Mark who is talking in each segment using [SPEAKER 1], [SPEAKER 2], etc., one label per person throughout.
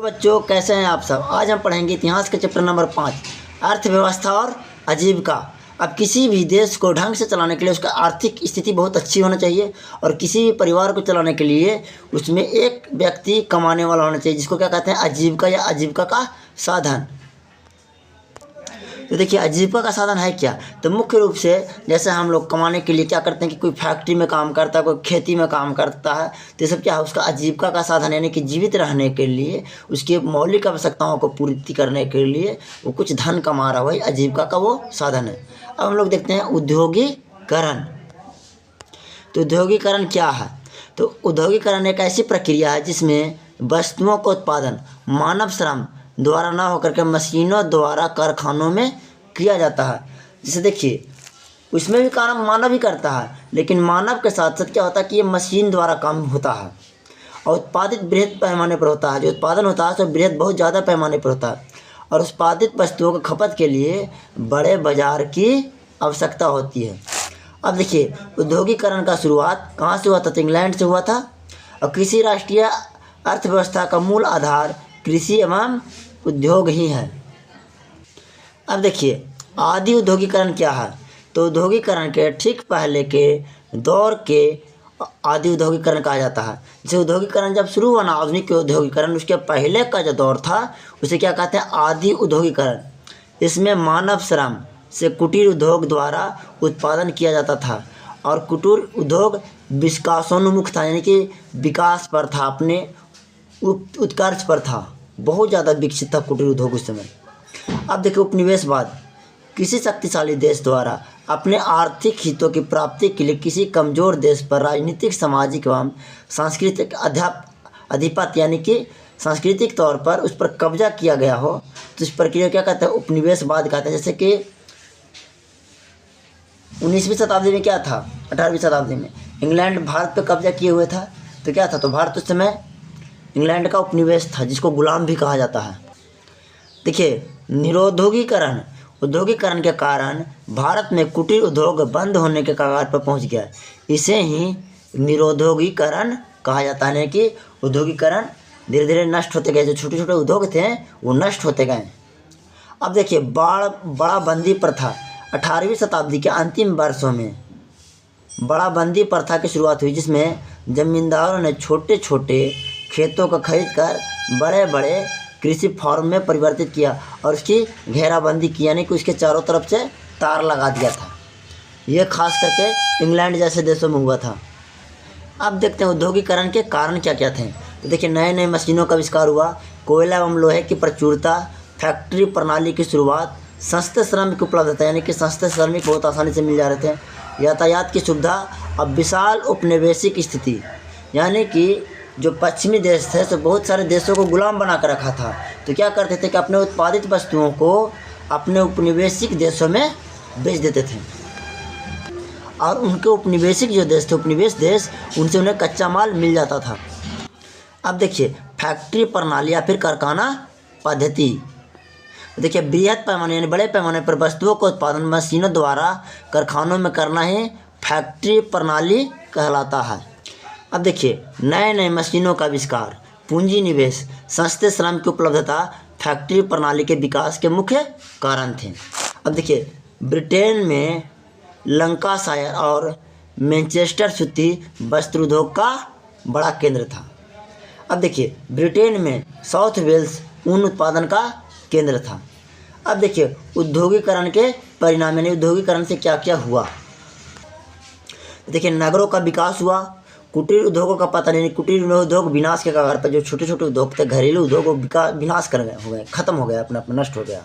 [SPEAKER 1] बच्चों, कैसे हैं आप सब। आज हम पढ़ेंगे इतिहास के चैप्टर नंबर 5, अर्थव्यवस्था और आजीविका। अब किसी भी देश को ढंग से चलाने के लिए उसका आर्थिक स्थिति बहुत अच्छी होना चाहिए और किसी भी परिवार को चलाने के लिए उसमें एक व्यक्ति कमाने वाला होना चाहिए, जिसको क्या कहते हैं, आजीविका या आजीविका का साधन। तो देखिए, आजीविका का साधन है क्या। तो मुख्य रूप से जैसे हम लोग कमाने के लिए क्या करते हैं कि कोई फैक्ट्री में काम करता है, कोई खेती में काम करता है, तो ये सब क्या है, उसका आजीविका का साधन, यानी कि जीवित रहने के लिए उसकी मौलिक आवश्यकताओं को पूर्ति करने के लिए वो कुछ धन कमा रहा है, वही आजीविका का वो साधन है। अब हम लोग देखते हैं उद्योगीकरण। तो उद्योगीकरण क्या है। तो उद्योगीकरण एक ऐसी प्रक्रिया है जिसमें वस्तुओं का उत्पादन मानव श्रम द्वारा न होकर के मशीनों द्वारा कारखानों में किया जाता है। जैसे देखिए, उसमें भी काम मानव ही करता है, लेकिन मानव के साथ साथ क्या होता है कि ये मशीन द्वारा काम होता है और उत्पादित बृहद पैमाने पर होता है। जो उत्पादन होता है तो बृहद बहुत ज़्यादा पैमाने पर होता है और उत्पादित वस्तुओं की खपत के लिए बड़े बाजार की आवश्यकता होती है। अब देखिए, उद्योगीकरण का शुरुआत कहाँ से हुआ था। तो इंग्लैंड से हुआ था और किसी राष्ट्रीय अर्थव्यवस्था का मूल आधार कृषि एवं उद्योग ही है। अब देखिए, आदि उद्योगीकरण क्या है। तो उद्योगीकरण के ठीक पहले के दौर के आदि उद्योगीकरण कहा जाता है। जैसे उद्योगीकरण जब शुरू हुआ ना, आधुनिक उद्योगीकरण, उसके पहले का जो दौर था उसे क्या कहते हैं, आदि उद्योगीकरण। इसमें मानव श्रम से कुटीर उद्योग द्वारा उत्पादन किया जाता था और कुटीर उद्योग विकासोन्मुख था, यानी कि विकास पर था, अपने उत्कर्ष पर था, बहुत ज़्यादा विकसित था कुटीर उद्योग उस समय। अब देखिए, उपनिवेशवाद। किसी शक्तिशाली देश द्वारा अपने आर्थिक हितों की प्राप्ति के लिए किसी कमज़ोर देश पर राजनीतिक, सामाजिक एवं सांस्कृतिक आधिपत्य, यानी कि सांस्कृतिक तौर पर उस पर कब्जा किया गया हो, तो इस प्रक्रिया क्या कहते हैं, उपनिवेशवाद कहते हैं। जैसे कि 19वीं शताब्दी में क्या था, 18वीं शताब्दी में इंग्लैंड भारत पर कब्जा किए हुए था, तो क्या था, तो भारत उस समय इंग्लैंड का उपनिवेश था, जिसको गुलाम भी कहा जाता है। देखिए, निरोधोगीकरण। उद्योगीकरण के कारण भारत में कुटीर उद्योग बंद होने के कगार पर पहुंच गया। इसे ही निरोधोगीकरण कहा जाता है, कि उद्योगीकरण धीरे धीरे नष्ट होते गए। जो छोटे छोटे उद्योग थे वो नष्ट होते गए। अब देखिए, बड़ा बंदी प्रथा। 18वीं शताब्दी के अंतिम वर्षों में बड़ा बंदी प्रथा की शुरुआत हुई, जिसमें जमींदारों ने छोटे छोटे खेतों को खरीद कर बड़े बड़े कृषि फार्म में परिवर्तित किया और उसकी घेराबंदी की, यानी कि उसके चारों तरफ से तार लगा दिया था। ये खास करके इंग्लैंड जैसे देशों में हुआ था। अब देखते हैं उद्योगीकरण के कारण क्या क्या थे। तो देखिए, नए नए मशीनों का आविष्कार हुआ, कोयला एवं लोहे की प्रचुरता, फैक्ट्री प्रणाली की शुरुआत, सस्ते श्रम की उपलब्धता, यानी कि सस्ते श्रमिक बहुत आसानी से मिल जा रहे थे, यातायात की सुविधा, अब विशाल उपनिवेशिक स्थिति, यानी कि जो पश्चिमी देश थे तो बहुत सारे देशों को गुलाम बना कर रखा था। तो क्या करते थे कि अपने उत्पादित वस्तुओं को अपने उपनिवेशिक देशों में बेच देते थे और उनके उपनिवेशिक जो देश थे, उपनिवेश देश, उनसे उन्हें कच्चा माल मिल जाता था। अब देखिए, फैक्ट्री प्रणाली या फिर कारखाना पद्धति। देखिए, बृहद पैमाने यानी बड़े पैमाने पर वस्तुओं का उत्पादन मशीनों द्वारा कारखानों में करना ही फैक्ट्री प्रणाली कहलाता है। अब देखिए, नए नए मशीनों का आविष्कार, पूंजी निवेश, सस्ते श्रम की उपलब्धता फैक्ट्री प्रणाली के विकास के मुख्य कारण थे। अब देखिए, ब्रिटेन में लंकाशायर और मैनचेस्टर सूती वस्त्र उद्योग का बड़ा केंद्र था। अब देखिए, ब्रिटेन में साउथ वेल्स ऊन उत्पादन का केंद्र था। अब देखिए, उद्योगीकरण के परिणाम, यानी उद्योगीकरण से क्या क्या हुआ। देखिए, नगरों का विकास हुआ, कुटीर उद्योगों का पतन, यानी कुटीर उद्योग विनाश के कगार पर। जो छोटे छोटे उद्योग थे, घरेलू उद्योग, वो विनाश कर गए, हो गए, खत्म हो गया, अपना नष्ट हो गया।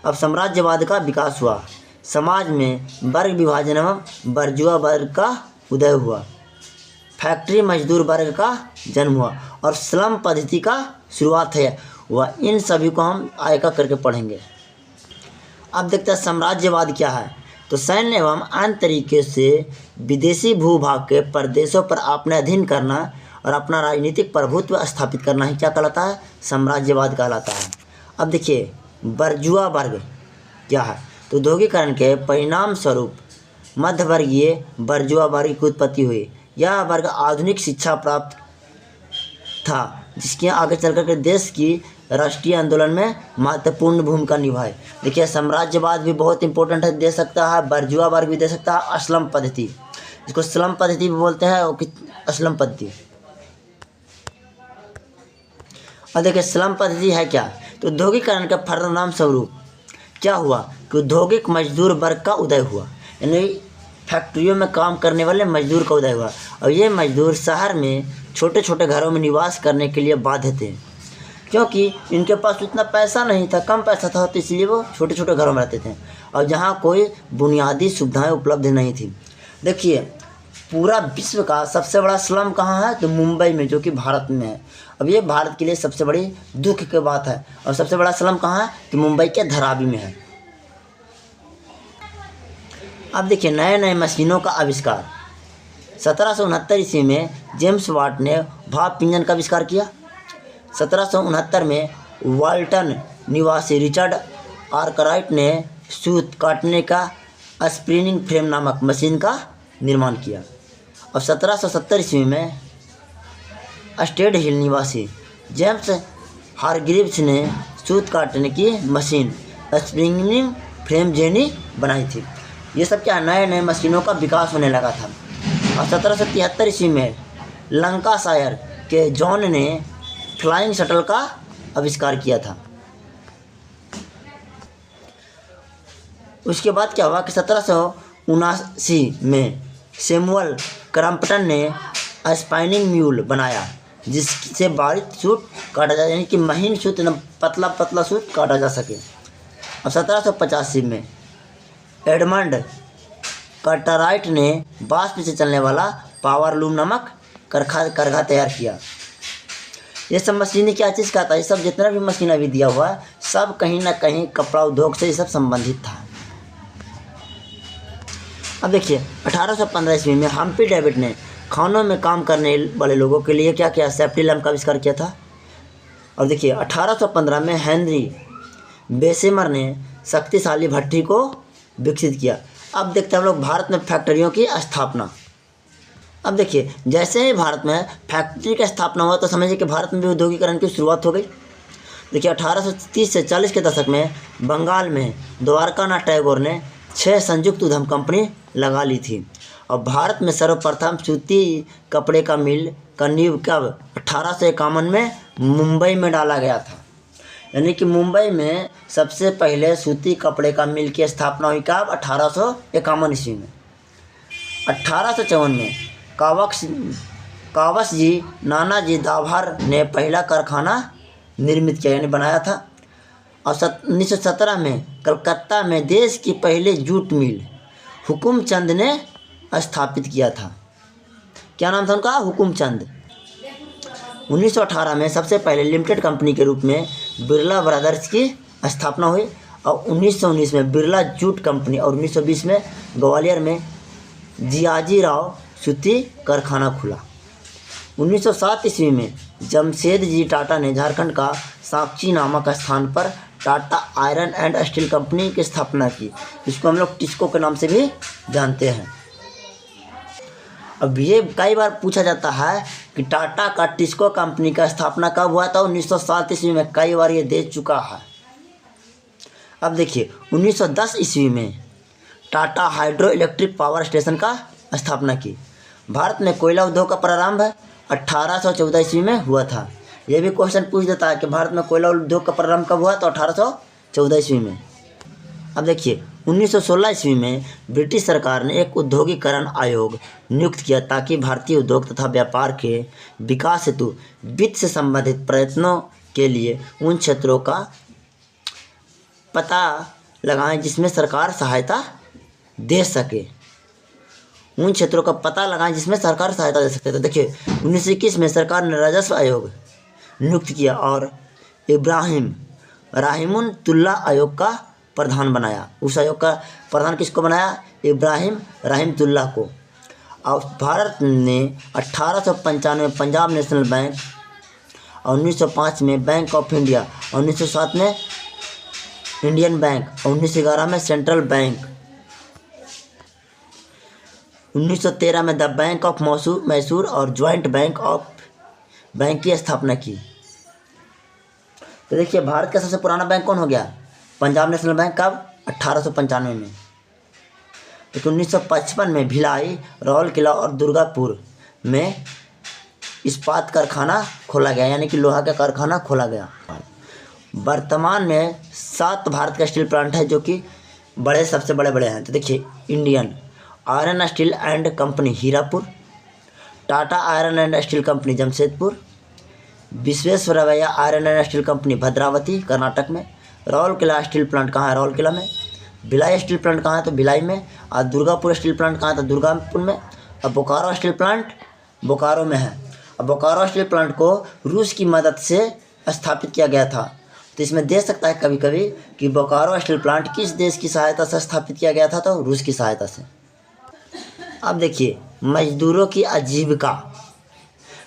[SPEAKER 1] अब साम्राज्यवाद का विकास हुआ, समाज में वर्ग विभाजन एवं बर्जुआ वर्ग का उदय हुआ, फैक्ट्री मजदूर वर्ग का जन्म हुआ और श्रम पद्धति का शुरुआत है हुआ। इन सभी को हम आएगा करके पढ़ेंगे। अब देखते हैं साम्राज्यवाद क्या है। तो सैन्य एवं अन्य तरीके से विदेशी भूभाग के प्रदेशों पर अपने अधीन करना और अपना राजनीतिक प्रभुत्व स्थापित करना ही क्या कहलाता है, साम्राज्यवाद कहलाता है। अब देखिए, बर्जुआ वर्ग क्या है। तो उद्योगीकरण के परिणाम स्वरूप मध्यवर्गीय बर्जुआ वर्ग की उत्पत्ति हुई। यह वर्ग आधुनिक शिक्षा प्राप्त था जिसके आगे चल कर के देश की राष्ट्रीय आंदोलन में महत्वपूर्ण भूमिका निभाई। देखिए साम्राज्यवाद भी बहुत इंपॉर्टेंट है, दे सकता है, बर्जुआ वर्ग भी दे सकता है, असलम पद्धति, इसको स्लम पद्धति भी बोलते हैं और असलम पद्धति। और देखिए स्लम पद्धति है क्या, तो औद्योगिकरण के परिणाम स्वरूप क्या हुआ कि औद्योगिक मजदूर वर्ग का उदय हुआ, यानी फैक्ट्रियों में काम करने वाले मजदूर का उदय हुआ। और ये मजदूर शहर में छोटे छोटे घरों में निवास करने के लिए बाध्य थे, क्योंकि इनके पास उतना पैसा नहीं था, कम पैसा था, तो इसलिए वो छोटे छोटे घरों में रहते थे और जहाँ कोई बुनियादी सुविधाएं उपलब्ध नहीं थी। देखिए पूरा विश्व का सबसे बड़ा स्लम कहाँ है, तो मुंबई में, जो कि भारत में है। अब ये भारत के लिए सबसे बड़ी दुख की बात है। और सबसे बड़ा स्लम कहाँ है, तो मुंबई के धारावी में है। अब देखिए नए नए मशीनों का आविष्कार। 1769 ईस्वी में जेम्स वाट ने भाप इंजन का आविष्कार किया। 1769 में वाल्टन निवासी रिचर्ड आर्कराइट ने सूत काटने का स्पिनिंग फ्रेम नामक मशीन का निर्माण किया। और 1770 ईस्वी में स्टेड हिल निवासी जेम्स हारग्रीव्स ने सूत काटने की मशीन स्पिनिंग फ्रेम जेनी बनाई थी। ये सब क्या नए नए मशीनों का विकास होने लगा था। और 1773 ईस्वी में लंकाशायर के जॉन ने फ्लाइंग शटल का आविष्कार किया था। उसके बाद क्या हुआ कि 1779 में सैमुअल क्रम्पटन ने स्पाइनिंग म्यूल बनाया, जिससे बारीक सूत काटा जाए, यानी कि महीन सूत, पतला पतला सूत काटा जा सके। अब 1785 में एडमंड कार्टराइट ने वाष्प से चलने वाला पावर लूम नामक करघा तैयार किया। ये सब मशीनें क्या चीज़ का था, ये सब जितना भी मशीन अभी दिया हुआ है सब कहीं ना कहीं कपड़ा उद्योग से ये सब संबंधित था। अब देखिए 1815 ईस्वी में हम्फ्री डेविड ने खानों में काम करने वाले लोगों के लिए क्या किया, सेफ्टी लैम्प का आविष्कार किया था। और देखिए 1815 में हेनरी बेसेमर ने शक्तिशाली भट्ठी को विकसित किया। अब देखते हैं हम लोग भारत में फैक्ट्रियों की स्थापना। अब देखिए जैसे ही भारत में फैक्ट्री की स्थापना हुआ तो समझिए कि भारत में भी औद्योगिकरण की शुरुआत हो गई। देखिए 1830 से 40 के दशक में बंगाल में द्वारकानाथ टैगोर ने 6 संयुक्त उद्यम कंपनी लगा ली थी। और भारत में सर्वप्रथम सूती कपड़े का मिल का नींव कब 1851 में मुंबई में डाला गया था, यानी कि मुंबई में सबसे पहले सूती कपड़े का मिल की स्थापना हुई कब 1851 ईस्वी में। 1854 में कावसजी नानाजी दाभार ने पहला कारखाना निर्मित किया, यानी बनाया था। और 1917 में कलकत्ता में देश की पहले जूट मिल हुकुमचंद ने स्थापित किया था। क्या नाम था उनका, हुकुमचंद। 1918 में सबसे पहले लिमिटेड कंपनी के रूप में बिरला ब्रदर्स की स्थापना हुई। और 1919 में बिरला जूट कंपनी और 1920 में ग्वालियर में जियाजी राव सूती कारखाना खुला। 1907 ईस्वी में जमशेद जी टाटा ने झारखंड का साक्षी नामक स्थान पर Tata iron and steel company की स्थापना की। इसको हम लोग टिस्को के नाम से भी जानते हैं। अब ये कई बार पूछा जाता है कि टाटा का टिस्को कंपनी का स्थापना कब हुआ था, 1907 ईस्वी में। कई बार ये दे चुका है। अब देखिए 1910 ईस्वी में Tata hydro electric power station का स्थापना की। भारत में कोयला उद्योग का प्रारंभ 1814 ईस्वी में हुआ था। ये भी क्वेश्चन पूछ देता है कि भारत में कोयला उद्योग का प्रारंभ कब हुआ, तो 1814 ईस्वी में। अब देखिए 1916 ईस्वी में ब्रिटिश सरकार ने एक औद्योगिकरण आयोग नियुक्त किया ताकि भारतीय उद्योग तथा व्यापार के विकास हेतु वित्त से संबंधित प्रयत्नों के लिए उन क्षेत्रों का पता लगाएं जिसमें सरकार सहायता दे सके। उन क्षेत्रों का पता लगाएं जिसमें सरकार सहायता दे सकते। तो देखिए 1921 में सरकार ने राजस्व आयोग नियुक्त किया और इब्राहिम राहिमुतुल्लाह आयोग का प्रधान बनाया। उस आयोग का प्रधान किसको बनाया, इब्राहिम राहिमतुल्लाह को। और भारत ने 1895 में पंजाब नेशनल बैंक और 1905 में बैंक ऑफ इंडिया और 1907 में इंडियन बैंक और 1911 में सेंट्रल बैंक, 1913 में द बैंक ऑफ मैसूर और ज्वाइंट बैंक ऑफ बैंक की स्थापना की। तो देखिए भारत का सबसे पुराना बैंक कौन हो गया? Punjab national bank. कब? 1895 में। तो 1955 में भिलाई, राउरकेला और दुर्गापुर में इस्पात कारखाना खोला गया, यानी कि लोहा का कारखाना खोला गया। वर्तमान में 7 भारत का स्टील प्लांट है जो कि सबसे बड़े हैं। तो देखिए Indian iron steel and company Hirapur, Tata iron and steel company Jamshedpur, Visvesvaraya iron and steel company Bhadravati Karnataka में, राउरकेला स्टील प्लांट कहाँ है? राउरकेला में। भिलाई स्टील प्लांट कहाँ है? तो भिलाई में। और दुर्गापुर स्टील प्लांट कहाँ है? तो दुर्गापुर में। और बोकारो स्टील प्लांट बोकारो में है। और बोकारो स्टील प्लांट को रूस की मदद से स्थापित किया गया था। तो इसमें दे सकता है कभी कभी कि बोकारो स्टील प्लांट किस देश की सहायता से स्थापित किया गया था? तो रूस की सहायता से। अब देखिए मजदूरों की आजीविका।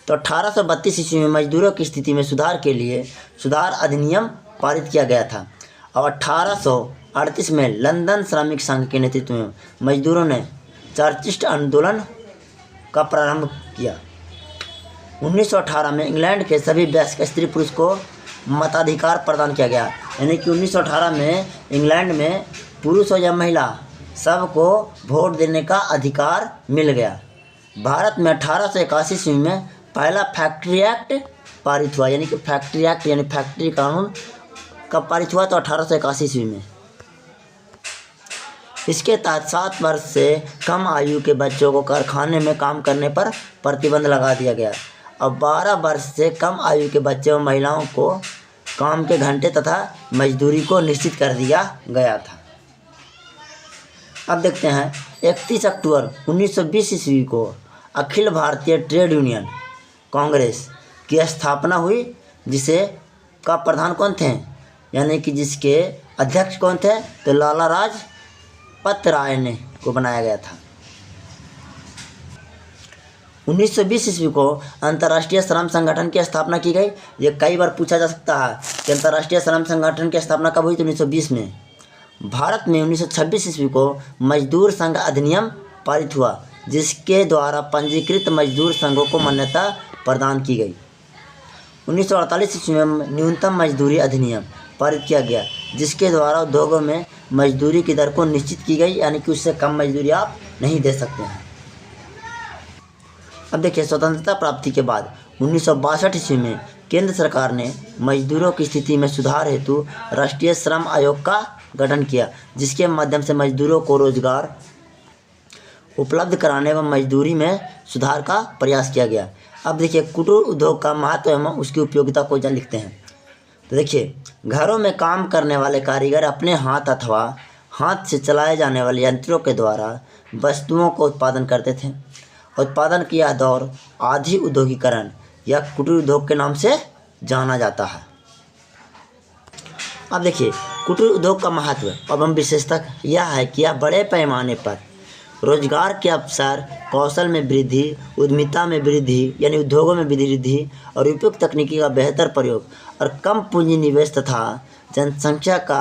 [SPEAKER 1] तो 1832 ईस्वी में मजदूरों की स्थिति में सुधार के लिए सुधार अधिनियम पारित किया गया था। और 1838 में लंदन श्रमिक संघ के नेतृत्व में मजदूरों ने चार्टिस्ट आंदोलन का प्रारंभ किया। 1918 में इंग्लैंड के सभी वयस्क स्त्री पुरुष को मताधिकार प्रदान किया गया, यानी कि 1918 में इंग्लैंड में पुरुष हो या महिला सबको वोट देने का अधिकार मिल गया। भारत में 1881 ईस्वी में पहला फैक्ट्री एक्ट पारित हुआ, यानी कि फैक्ट्री एक्ट यानी फैक्ट्री कानून कब पारित हुआ? तो 1881 ईस्वी में। इसके तहत 7 वर्ष से कम आयु के बच्चों को कारखाने में काम करने पर प्रतिबंध लगा दिया गया और 12 वर्ष से कम आयु के बच्चे और महिलाओं को काम के घंटे तथा मजदूरी को निश्चित कर दिया गया था। अब देखते हैं 31 अक्टूबर 1920 ईस्वी को अखिल भारतीय ट्रेड यूनियन कांग्रेस की स्थापना हुई, जिसे का प्रधान कौन थे, यानी कि जिसके अध्यक्ष कौन थे? तो लाला लाजपत राय ने को बनाया गया था। 1920 ईस्वी को अंतर्राष्ट्रीय श्रम संगठन की स्थापना की गई। ये कई बार पूछा जा सकता है कि अंतर्राष्ट्रीय श्रम संगठन की स्थापना कब हुई? तो 1920 में। भारत में 1926 ईस्वी को मजदूर संघ अधिनियम पारित हुआ, जिसके द्वारा पंजीकृत मजदूर संघों को मान्यता प्रदान की गई। 1948 ईस्वी में न्यूनतम मजदूरी अधिनियम पारित किया गया, जिसके द्वारा उद्योगों में मजदूरी की दर को निश्चित की गई, यानी कि उससे कम मजदूरी आप नहीं दे सकते हैं। अब देखिए स्वतंत्रता प्राप्ति के बाद 1962 ईस्वी में केंद्र सरकार ने मजदूरों की स्थिति में सुधार हेतु राष्ट्रीय श्रम आयोग का गठन किया, जिसके माध्यम से मजदूरों को रोजगार उपलब्ध कराने व मजदूरी में सुधार का प्रयास किया गया। अब देखिए कुटीर उद्योग का महत्व एवं उसकी उपयोगिता को जान लिखते हैं। तो देखिए घरों में काम करने वाले कारीगर अपने हाथ अथवा हाथ से चलाए जाने वाले यंत्रों के द्वारा वस्तुओं को उत्पादन करते थे। उत्पादन की यह दौर आधि उद्योगीकरण या कुटीर उद्योग के नाम से जाना जाता है। अब देखिए कुटीर उद्योग का महत्व एवं विशेषता यह है कि यह बड़े पैमाने पर रोजगार के अवसर, कौशल में वृद्धि, उद्यमिता में वृद्धि यानी उद्योगों में वृद्धि और उपयुक्त तकनीकी का बेहतर प्रयोग और कम पूंजी निवेश तथा जनसंख्या का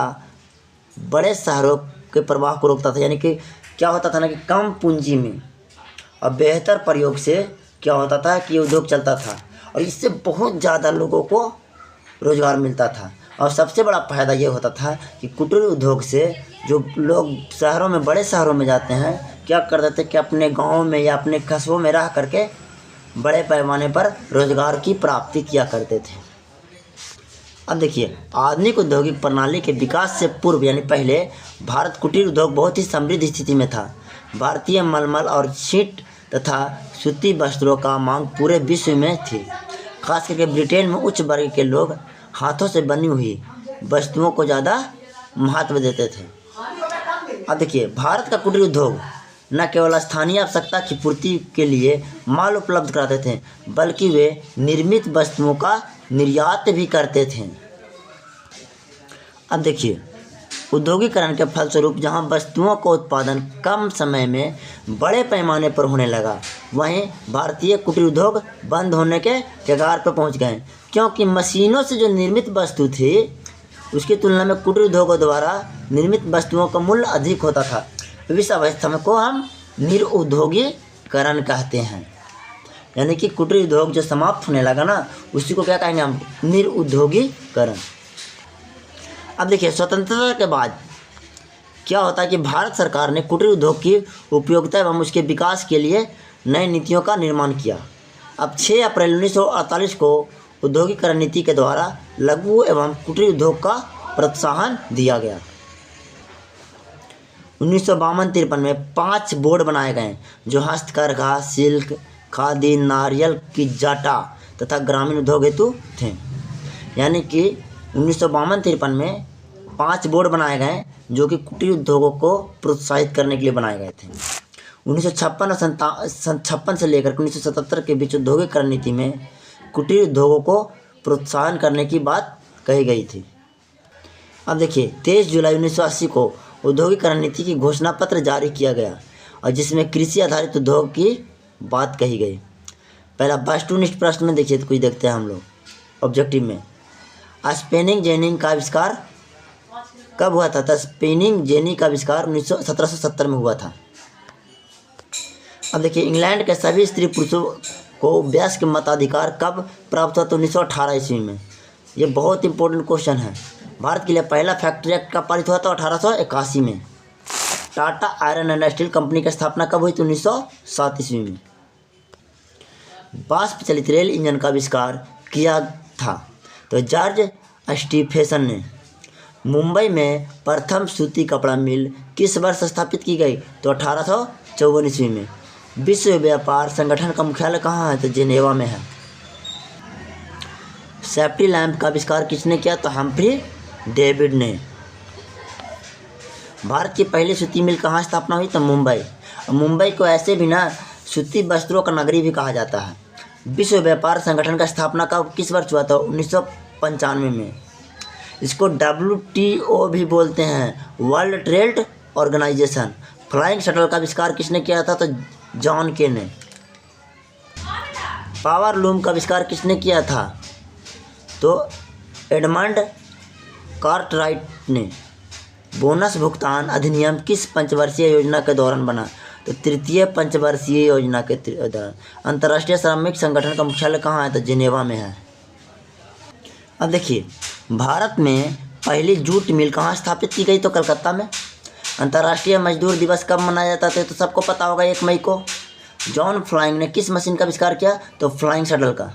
[SPEAKER 1] बड़े शहरों के प्रवाह को रोकता था। यानी कि क्या होता था ना कि कम पूंजी में और बेहतर प्रयोग से क्या होता था कि उद्योग चलता था और इससे बहुत ज़्यादा लोगों को रोज़गार मिलता था। और सबसे बड़ा फ़ायदा ये होता था कि कुटीर उद्योग से जो लोग शहरों में, बड़े शहरों में जाते हैं, क्या करते थे कि अपने गाँव में या अपने कस्बों में रह करके बड़े पैमाने पर रोज़गार की प्राप्ति किया करते थे। अब देखिए आधुनिक औद्योगिक प्रणाली के विकास से पूर्व यानी पहले भारत कुटीर उद्योग बहुत ही समृद्ध स्थिति में था। भारतीय मलमल और छींट तथा सूती वस्त्रों का मांग पूरे विश्व में थी। खास करके ब्रिटेन में उच्च वर्ग के लोग हाथों से बनी हुई वस्तुओं को ज़्यादा महत्व देते थे। अब देखिए भारत का कुटीर उद्योग न केवल स्थानीय आवश्यकता की पूर्ति के लिए माल उपलब्ध कराते थे, बल्कि वे निर्मित वस्तुओं का निर्यात भी करते थे। अब देखिए औद्योगिकरण के फलस्वरूप जहां वस्तुओं का उत्पादन कम समय में बड़े पैमाने पर होने लगा, वहीं भारतीय कुटीर उद्योग बंद होने के कगार पर पहुंच गए, क्योंकि मशीनों से जो निर्मित वस्तु थी उसकी तुलना में कुटीर उद्योगों द्वारा निर्मित वस्तुओं का मूल्य अधिक होता था। इस अवस्था को हम निरुद्योगीकरण कहते हैं। यानी कि कुटीर उद्योग जो समाप्त होने लगा ना, उसी को क्या कहेंगे हम, निरुद्योगीकरण। अब देखिए स्वतंत्रता के बाद क्या होता है कि भारत सरकार ने कुटीर उद्योग की उपयोगिता एवं उसके विकास के लिए नई नीतियों का निर्माण किया। अब 6 अप्रैल 1948 को औद्योगिकरण नीति के द्वारा लघु एवं कुटीर उद्योग का प्रोत्साहन दिया गया। 1952-53 में 5 बोर्ड बनाए गए जो हस्तकरघा, सिल्क, खादी, नारियल की जाटा तथा ग्रामीण उद्योग हेतु थे। यानी कि 1952-53 में 5 बोर्ड बनाए गए जो कि कुटीर उद्योगों को प्रोत्साहित करने के लिए बनाए गए थे। 1956 और 1956 से लेकर 1977 के बीच औद्योगिकरण नीति में कुटीर उद्योगों को प्रोत्साहन करने की बात कही गई थी। अब देखिए 23 जुलाई 1980 को औद्योगिकरण नीति की घोषणा पत्र जारी किया गया और जिसमें कृषि आधारित उद्योग की बात कही गई। पहला वस्तुनिष्ठ प्रश्न में देखिए तो कुछ देखते हैं हम लोग ऑब्जेक्टिव में। स्पिनिंग जेनी का आविष्कार कब हुआ था? स्पिनिंग जेनी का आविष्कार 1770 में हुआ था। अब देखिए इंग्लैंड के सभी स्त्री पुरुषों को वयस्क मताधिकार कब प्राप्त हुआ? तो 1918 ईस्वी में। ये बहुत इंपॉर्टेंट क्वेश्चन है। भारत के लिए पहला फैक्ट्री एक्ट कब पारित हुआ था? 1881 में। Tata iron and steel company की स्थापना कब हुई? तो 1907 ईस्वी में। वाष्प चलित रेल इंजन का आविष्कार किया था? तो जॉर्ज स्टीफेसन ने। मुंबई में प्रथम सूती कपड़ा मिल किस वर्ष स्थापित की गई? तो 1854 ईस्वी में। विश्व व्यापार संगठन का मुख्यालय कहाँ है? तो जेनेवा में है। सेफ्टी लैंप का आविष्कार किसने किया? तो हम्फ्री डेविड ने। भारत की पहली सूती मिल कहाँ स्थापना हुई? तो मुंबई। मुंबई को ऐसे भी ना सूती वस्त्रों का नगरी भी कहा जाता है। विश्व व्यापार संगठन का स्थापना कब किस वर्ष हुआ था? 1995 में। इसको WTO भी बोलते हैं, world trade organisation. Flying shuttle का आविष्कार किसने किया था? तो जॉन के ने। पावर लूम का आविष्कार किसने किया था? तो एडमंड कार्टराइट ने। बोनस भुगतान अधिनियम किस पंचवर्षीय योजना के दौरान बना? तो तृतीय पंचवर्षीय योजना के दौरान। अंतर्राष्ट्रीय श्रमिक संगठन का मुख्यालय कहाँ है? तो जेनेवा में है। अब देखिए भारत में पहली जूट मिल कहाँ स्थापित की गई? तो कलकत्ता में। अंतर्राष्ट्रीय मजदूर दिवस कब मनाया जाता है? तो सबको पता होगा 1 मई को। जॉन फ्लाइंग ने किस मशीन का आविष्कार किया? तो फ्लाइंग शटल का।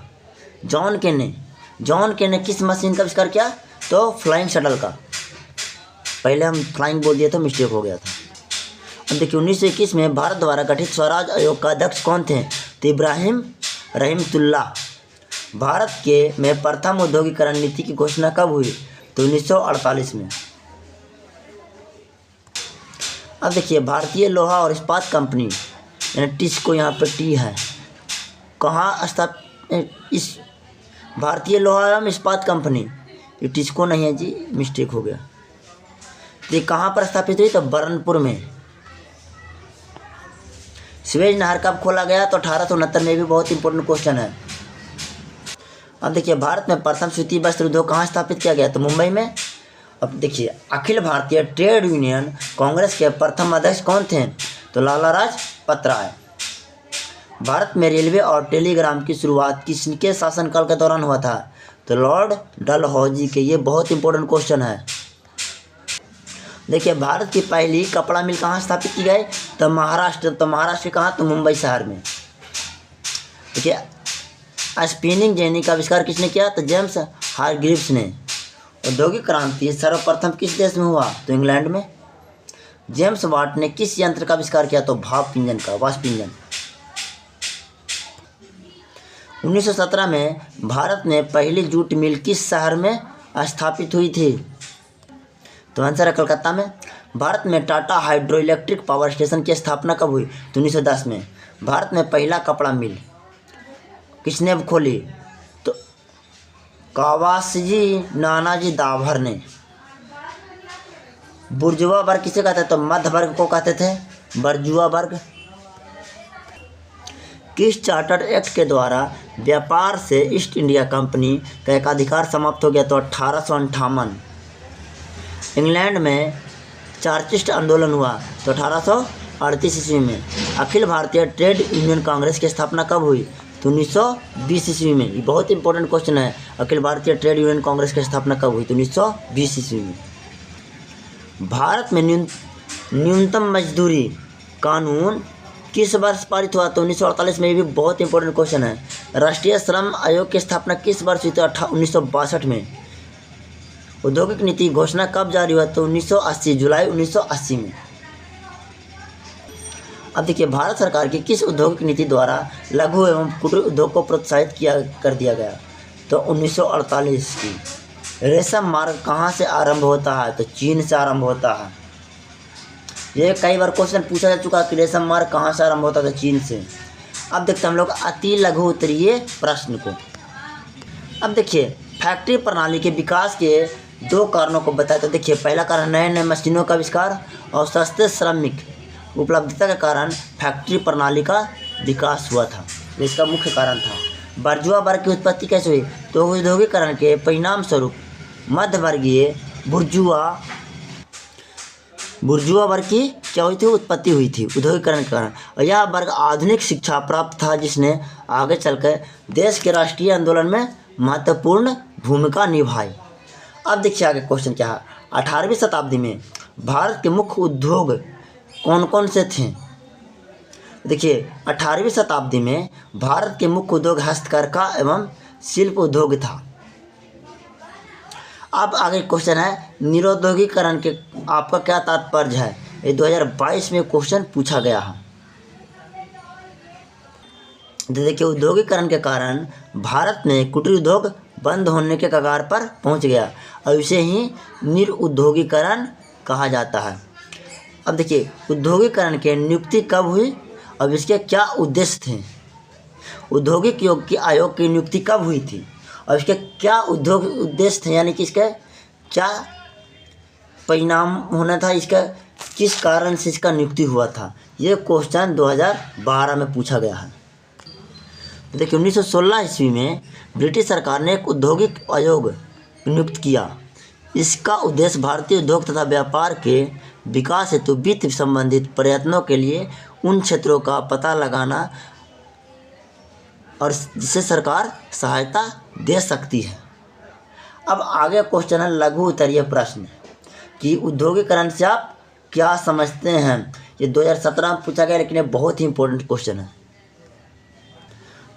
[SPEAKER 1] जॉन के ने किस मशीन का आविष्कार किया? तो फ्लाइंग शटल का। पहले हम फ्लाइंग बोल दिए तो मिस्टेक हो गया था। अब देखिए 1921 में भारत द्वारा गठित स्वराज आयोग का अध्यक्ष कौन थे? तो इब्राहिम रहमतुल्ला। भारत के में प्रथम औद्योगिकरण नीति की घोषणा कब हुई? तो 1948 में। अब देखिए भारतीय लोहा और इस्पात कंपनी यानी टिस्को, यहाँ पर टी है, कहाँ स्थापित? इस भारतीय लोहा एवं इस्पात कंपनी, ये टिस्को नहीं है जी, मिस्टेक हो गया। ये कहाँ पर स्थापित हुई? तो बरनपुर में। स्वेज नहर कब खोला गया? तो 1869 में। भी बहुत इंपॉर्टेंट क्वेश्चन है। अब देखिए भारत में प्रथम सूती वस्त्र उद्योग कहाँ स्थापित किया गया? तो मुंबई में। अब देखिए अखिल भारतीय ट्रेड यूनियन कांग्रेस के प्रथम अध्यक्ष कौन थे? तो लाला लाजपत राय। भारत में रेलवे और टेलीग्राम की शुरुआत किसके शासनकाल के दौरान हुआ था? तो लॉर्ड डलहौजी के। ये बहुत इंपॉर्टेंट क्वेश्चन है। देखिए भारत की पहली कपड़ा मिल कहाँ स्थापित की गई? तो महाराष्ट्र। तो महाराष्ट्र कहाँ? तो मुंबई शहर में। देखिए स्पिनिंग जेनी का आविष्कार किसने किया? तो जेम्स हारग्रीव्स ने। औद्योगिक क्रांति सर्वप्रथम किस देश में हुआ? तो इंग्लैंड में। जेम्स वाट ने किस यंत्र का आविष्कार किया? तो भाप इंजन का, वाष्प इंजन। 1917 में भारत में पहली जूट मिल किस शहर में स्थापित हुई थी? तो आंसर है कलकत्ता में। भारत में Tata hydro electric power station की स्थापना कब हुई? तो 1910 में। भारत में पहला कपड़ा मिल किसने खोली? तो कावासजी नानाजी दाभर ने। बुर्जुआ वर्ग किसे कहते थे? तो मध्य वर्ग को कहते थे बर्जुआ वर्ग। किस चार्टर्ड एक्ट के द्वारा व्यापार से ईस्ट इंडिया कंपनी का एकाधिकार समाप्त हो गया? तो 1858। इंग्लैंड में चार्टिस्ट आंदोलन हुआ? तो 1838 ईस्वी में। अखिल भारतीय ट्रेड यूनियन कांग्रेस की स्थापना कब हुई? तो 1920 ईस्वी में। ये बहुत इंपॉर्टेंट क्वेश्चन है। अखिल भारतीय ट्रेड यूनियन कांग्रेस की स्थापना कब हुई? तो 1920 ईस्वी में। भारत में न्यूनतम मजदूरी कानून किस वर्ष पारित हुआ? तो 1948 में। ये भी बहुत इंपॉर्टेंट क्वेश्चन है। राष्ट्रीय श्रम आयोग की स्थापना किस वर्ष हुई? तो 1962 में। औद्योगिक नीति घोषणा कब जारी हुआ? तो 1980 जुलाई 1980 में। अब देखिए, भारत सरकार की किस औद्योगिक नीति द्वारा लघु एवं कुटीर उद्योग को प्रोत्साहित कर दिया गया? तो 1948 की। रेशम मार्ग कहाँ से आरंभ होता है? तो चीन से आरंभ होता है। ये कई बार क्वेश्चन पूछा जा चुका है कि रेशम मार्ग कहाँ से आरंभ होता है? तो चीन से। अब देखते हैं हम लोग अति लघु उत्तरीय प्रश्न को। अब देखिए, फैक्ट्री प्रणाली के विकास के 2 कारणों को बताया। तो देखिए, पहला कारण नए नए मशीनों का आविष्कार और सस्ते श्रमिक उपलब्धता के कारण फैक्ट्री प्रणाली का विकास हुआ था। इसका मुख्य कारण था। बर्जुआ वर्ग की उत्पत्ति कैसे हुई? तो औद्योगिकरण के परिणाम स्वरूप मध्यवर्गीय बुर्जुआ वर्ग की क्या हुई थी? उत्पत्ति हुई थी औद्योगिकरण के कारण। और यह वर्ग आधुनिक शिक्षा प्राप्त था, जिसने आगे चलकर देश के राष्ट्रीय आंदोलन में महत्वपूर्ण भूमिका निभाई। अब देखिए आगे क्वेश्चन क्या है। 18वीं शताब्दी में भारत के मुख्य उद्योग कौन कौन से थे? देखिए, 18वीं शताब्दी में भारत के मुख्य उद्योग हस्तकरघा एवं शिल्प उद्योग था। अब आगे क्वेश्चन है, निरुद्योगीकरण के आपका क्या तात्पर्य है? ये 2022 में क्वेश्चन पूछा गया है। देखिए, औद्योगिकरण के कारण भारत में कुटीर उद्योग बंद होने के कगार पर पहुंच गया और इसे ही निरुद्योगीकरण कहा जाता है। अब देखिए, उद्योगीकरण की नियुक्ति कब हुई और इसके क्या उद्देश्य थे? औद्योगिक आयोग की नियुक्ति कब हुई थी और इसके क्या उद्देश्य थे, यानी कि इसका क्या परिणाम होना था, इसका किस कारण से इसका नियुक्ति हुआ था? ये क्वेश्चन 2012 में पूछा गया है। तो देखिए, 1916 ईस्वी में ब्रिटिश सरकार ने एक औद्योगिक आयोग नियुक्त किया। इसका उद्देश्य भारतीय उद्योग तथा व्यापार के विकास हेतु वित्त संबंधित प्रयत्नों के लिए उन क्षेत्रों का पता लगाना और जिससे सरकार सहायता दे सकती है। अब आगे क्वेश्चन है लघु उत्तरीय प्रश्न कि औद्योगिकरण से आप क्या समझते हैं? ये 2017 में पूछा गया, लेकिन ये बहुत ही इंपॉर्टेंट क्वेश्चन है।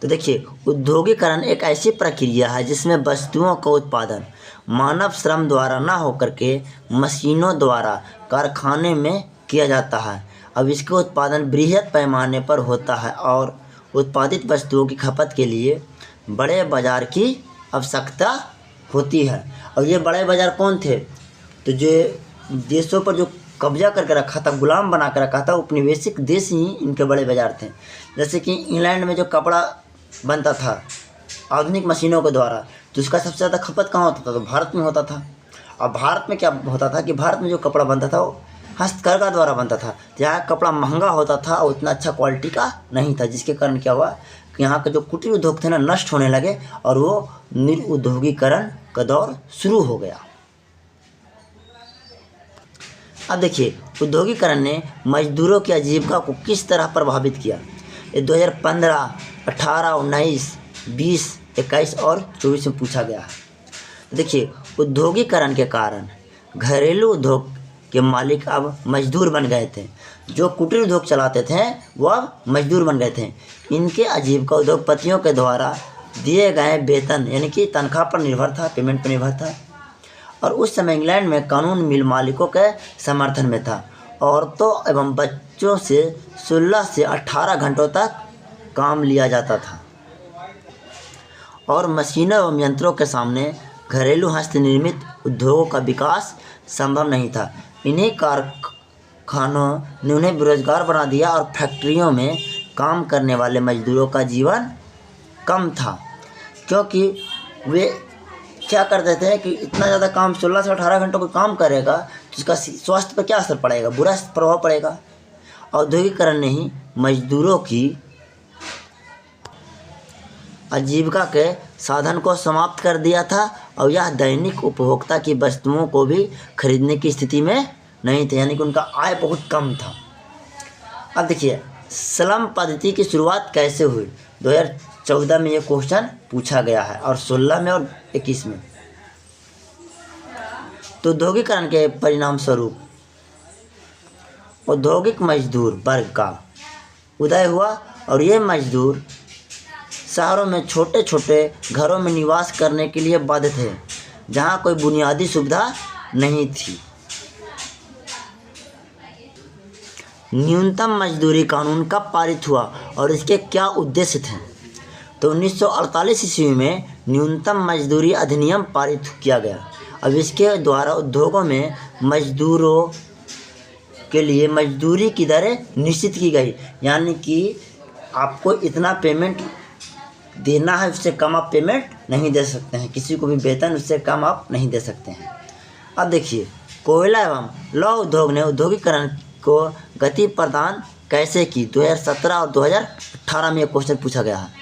[SPEAKER 1] तो देखिए, औद्योगिकरण एक ऐसी प्रक्रिया है जिसमें वस्तुओं का उत्पादन मानव श्रम द्वारा ना होकर के मशीनों द्वारा कारखाने में किया जाता है। अब इसका उत्पादन बृहद पैमाने पर होता है और उत्पादित वस्तुओं की खपत के लिए बड़े बाजार की आवश्यकता होती है। और ये बड़े बाजार कौन थे? तो जो देशों पर जो कब्जा करके रखा था, गुलाम बना कर रखा था, उपनिवेशिक देश ही इनके बड़े बाजार थे। जैसे कि इंग्लैंड में जो कपड़ा बनता था आधुनिक मशीनों के द्वारा, तो उसका सबसे ज़्यादा खपत कहाँ होता था? तो भारत में होता था। और भारत में क्या होता था कि भारत में जो कपड़ा बनता था वो हस्तकरघा द्वारा बनता था। यहाँ कपड़ा महंगा होता था और उतना अच्छा क्वालिटी का नहीं था, जिसके कारण क्या हुआ कि यहाँ के जो कुटीर उद्योग थे ना, नष्ट होने लगे और वो निरुद्योगीकरण का दौर शुरू हो गया। अब देखिए, औद्योगिकरण ने मजदूरों की आजीविका को किस तरह प्रभावित किया? ये 2015, 18, 19, 20, 21 और 24 में पूछा गया है। देखिए, औद्योगिकरण के कारण घरेलू उद्योग के मालिक अब मजदूर बन गए थे। जो कुटीर उद्योग चलाते थे वो अब मजदूर बन गए थे। इनके आजीविका उद्योगपतियों के द्वारा दिए गए वेतन यानी कि तनख्वाह पर निर्भर था, पेमेंट पर निर्भर था। और उस समय इंग्लैंड में कानून मिल मालिकों के समर्थन में था। औरतों एवं बच्चों से 16 से 18 घंटों तक काम लिया जाता था और मशीनों एवं यंत्रों के सामने घरेलू हस्तनिर्मित उद्योगों का विकास संभव नहीं था। इन्हीं कारखानों ने उन्हें बेरोजगार बना दिया और फैक्ट्रियों में काम करने वाले मजदूरों का जीवन कम था, क्योंकि वे क्या करते थे कि इतना ज़्यादा काम 16 से 18 घंटों का काम करेगा तो उसका स्वास्थ्य पर क्या असर पड़ेगा? बुरा प्रभाव पड़ेगा। औद्योगिकरण ने ही मजदूरों की आजीविका के साधन को समाप्त कर दिया था और यह दैनिक उपभोक्ता की वस्तुओं को भी खरीदने की स्थिति में नहीं थे, यानी कि उनका आय बहुत कम था। अब देखिए, श्रम पद्धति की शुरुआत कैसे हुई? 14 में ये क्वेश्चन पूछा गया है और 16 में और 21 में। तो औद्योगिकरण के परिणाम स्वरूप औद्योगिक मजदूर वर्ग का उदय हुआ और ये मजदूर शहरों में छोटे छोटे घरों में निवास करने के लिए बाध्य थे, जहाँ कोई बुनियादी सुविधा नहीं थी। न्यूनतम मजदूरी कानून कब पारित हुआ और इसके क्या उद्देश्य थे? तो 1948 ईस्वी में न्यूनतम मजदूरी अधिनियम पारित किया गया। अब इसके द्वारा उद्योगों में मजदूरों के लिए मजदूरी की दरें निश्चित की गई, यानी कि आपको इतना पेमेंट देना है, उससे कम आप पेमेंट नहीं दे सकते हैं, किसी को भी वेतन उससे कम आप नहीं दे सकते हैं। अब देखिए, कोयला एवं लौह उद्योग ने औद्योगिकरण को गति प्रदान कैसे की? 2017 और 2018 में ये क्वेश्चन पूछा गया है।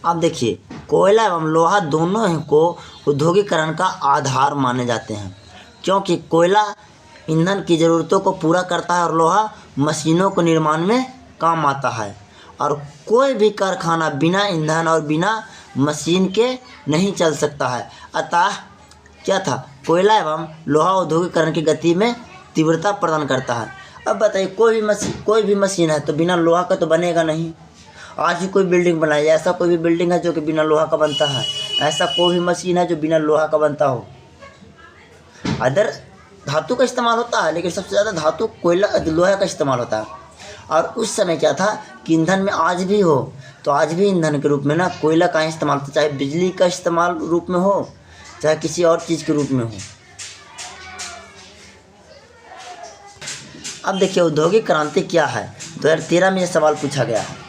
[SPEAKER 1] अब देखिए, कोयला एवं लोहा दोनों को औद्योगिकरण का आधार माने जाते हैं, क्योंकि कोयला ईंधन की ज़रूरतों को पूरा करता है और लोहा मशीनों को निर्माण में काम आता है। और कोई भी कारखाना बिना ईंधन और बिना मशीन के नहीं चल सकता है। अतः क्या था? कोयला एवं लोहा औद्योगिकरण की गति में तीव्रता प्रदान करता है। अब बताइए, कोई भी मशीन है तो बिना लोहा का तो बनेगा नहीं। आज ही कोई बिल्डिंग बनाई, ऐसा कोई भी बिल्डिंग है जो कि बिना लोहा का बनता है? ऐसा कोई भी मशीन है जो बिना लोहा का बनता हो? अदर धातु का इस्तेमाल होता है, लेकिन सबसे ज़्यादा धातु कोयला लोहा का इस्तेमाल होता है। और उस समय क्या था कि ईंधन में आज भी हो, तो आज भी ईंधन के रूप में ना कोयला का इस्तेमाल होता, चाहे बिजली का इस्तेमाल रूप में हो, चाहे किसी और चीज़ के रूप में हो। अब देखिए, औद्योगिक क्रांति क्या है? 2013 में ये सवाल पूछा गया है।